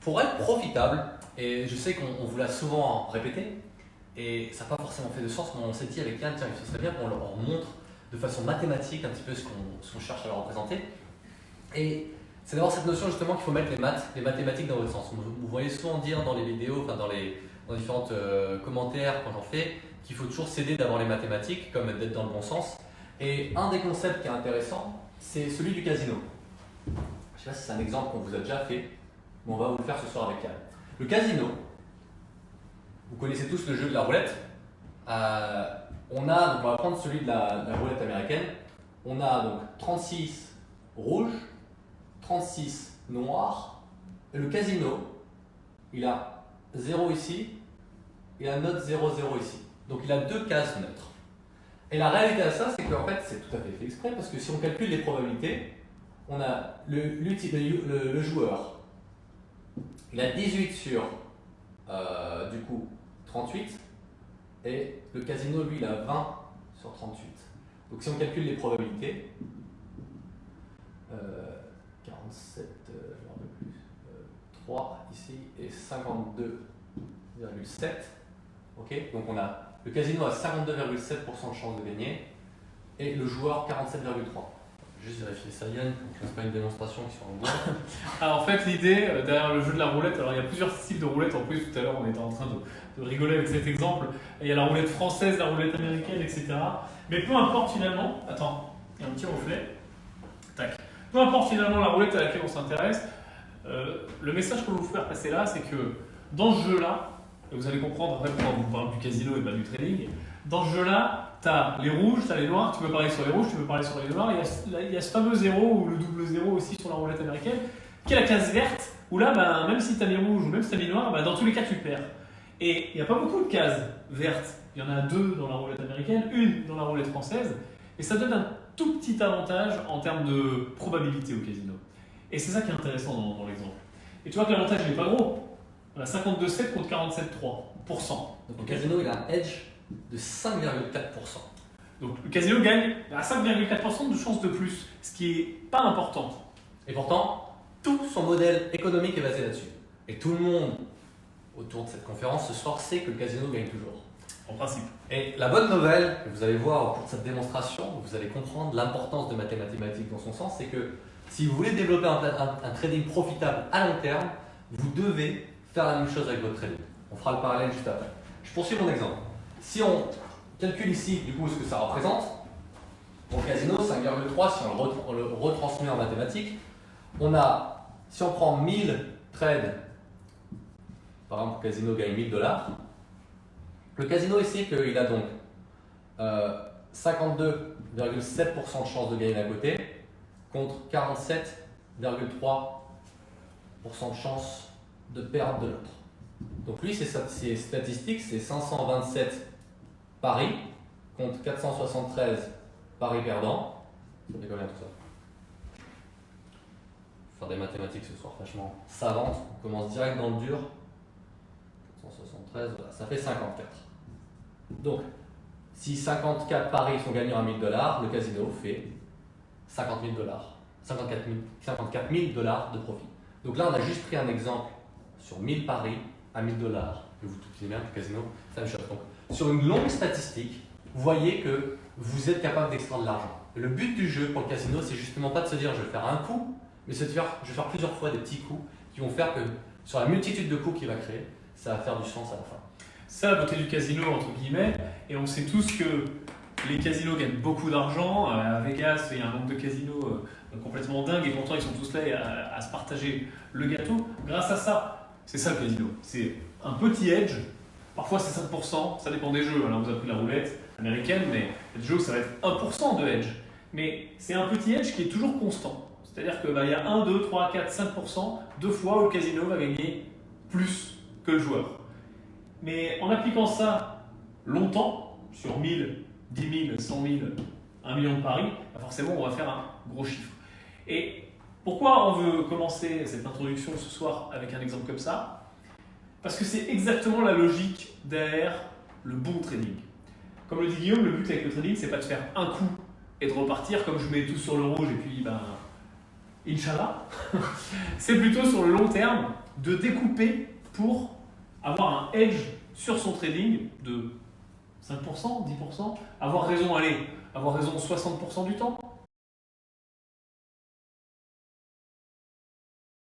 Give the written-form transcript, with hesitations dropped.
Pour être profitable, et je sais qu'on vous l'a souvent répété, et ça n'a pas forcément fait de sens, mais on s'est dit avec Yann, tiens, ce serait bien qu'on leur montre de façon mathématique un petit peu ce qu'on cherche à leur représenter. Et c'est d'avoir cette notion justement qu'il faut mettre les mathématiques dans votre sens. Vous voyez souvent dire dans les vidéos, enfin dans différents commentaires quand j'en fais, qu'il faut toujours s'aider d'avoir les mathématiques, comme d'être dans le bon sens. Et un des concepts qui est intéressant, c'est celui du casino. Je ne sais pas si c'est un exemple qu'on vous a déjà fait, mais on va vous le faire ce soir avec Yann. Le casino, vous connaissez tous le jeu de la roulette. On va prendre celui de la roulette américaine. On a donc 36 rouges, 36 noirs. Et le casino, il a 0 ici et la note 0, 0 ici. Donc il a deux cases neutres. Et la réalité à ça, c'est qu'en fait, c'est tout à fait exprès, parce que si on calcule les probabilités, on a le joueur, il a 18 sur, du coup, 38, et le casino, lui, il a 20 sur 38. Donc si on calcule les probabilités, 47, 3 ici, et 52,7, ok, donc on a le casino a 52,7% de chance de gagner et le joueur 47,3%. Juste vérifier ça, Yann, pour que ce soit pas une démonstration qui soit en bois. Alors en fait, l'idée derrière le jeu de la roulette, alors il y a plusieurs types de roulettes. En plus, tout à l'heure, on était en train de rigoler avec cet exemple. Il y a la roulette française, la roulette américaine, etc. Mais peu importe finalement, attends, il y a un petit reflet. Tac. Peu importe finalement la roulette à laquelle on s'intéresse, le message que je veux vous faire passer là, c'est que dans ce jeu-là, et vous allez comprendre après pourquoi on vous parle du casino et pas du trading. Dans ce jeu-là, tu as les rouges, tu as les noirs, tu peux parler sur les rouges, tu peux parler sur les noirs. Il y a ce fameux 0 ou le double 0 aussi sur la roulette américaine, qui est la case verte, où là, même si tu as mis rouge ou même si tu as mis noir, dans tous les cas tu perds. Et il n'y a pas beaucoup de cases vertes. Il y en a 2 dans la roulette américaine, 1 dans la roulette française. Et ça donne un tout petit avantage en termes de probabilité au casino. Et c'est ça qui est intéressant dans l'exemple. Et tu vois que l'avantage n'est pas gros. On a 52,7 contre 47,3%. Donc le casino, il a un edge de 5,4%. Donc le casino gagne à 5,4% de chance de plus, ce qui n'est pas important. Et pourtant, tout son modèle économique est basé là-dessus. Et tout le monde autour de cette conférence ce soir sait que le casino gagne toujours. En principe. Et la bonne nouvelle, que vous allez voir au cours de cette démonstration, vous allez comprendre l'importance de mathématiques dans son sens, c'est que si vous voulez développer un trading profitable à long terme, vous devez faire la même chose avec votre trading. On fera le parallèle juste après. Je poursuis mon exemple. Si on calcule ici du coup ce que ça représente, pour le casino 5,3, si on le retransmet en mathématiques, si on prend 1000 trades, par exemple le casino gagne $1000, le casino ici qu'il a donc 52,7% de chance de gagner d'un côté contre 47,3% de chance de perdre de l'autre. Donc lui, ses statistiques, c'est 527 paris contre 473 paris perdants. Ça fait combien tout ça? Faire des mathématiques ce soir, franchement savante. On commence direct dans le dur. 473, voilà, ça fait 54. Donc, si 54 paris sont gagnants à $1000, le casino fait 50 000 $, 54 000 $ de profit. Donc là, on a juste pris un exemple sur 1000 paris à $1000, que vous tout bien, le casino, c'est la même chose. Donc, sur une longue statistique, vous voyez que vous êtes capable d'extraire de l'argent. Le but du jeu pour le casino, c'est justement pas de se dire je vais faire un coup, mais c'est de dire je vais faire plusieurs fois des petits coups qui vont faire que sur la multitude de coups qu'il va créer, ça va faire du sens à la fin. C'est la beauté du casino, entre guillemets, et on sait tous que les casinos gagnent beaucoup d'argent. À Vegas, il y a un nombre de casinos complètement dingue, et pourtant ils sont tous là à se partager le gâteau. Grâce à ça, c'est ça le casino. C'est un petit edge, parfois c'est 5%, ça dépend des jeux. Là, on vous a pris la roulette américaine, mais il y a des jeux où ça va être 1% de edge. Mais c'est un petit edge qui est toujours constant. C'est-à-dire qu'il y a 1, 2, 3, 4, 5%, 2 fois où le casino va gagner plus que le joueur. Mais en appliquant ça longtemps, sur 1000, 10 000, 100 000, 1 million de paris, forcément on va faire un gros chiffre. Et pourquoi on veut commencer cette introduction ce soir avec un exemple comme ça? Parce que c'est exactement la logique derrière le bon trading. Comme le dit Guillaume, le but avec le trading, c'est pas de faire un coup et de repartir comme je mets tout sur le rouge et puis Inch'Allah. C'est plutôt sur le long terme de découper pour avoir un edge sur son trading de 5%, 10%, avoir raison 60% du temps,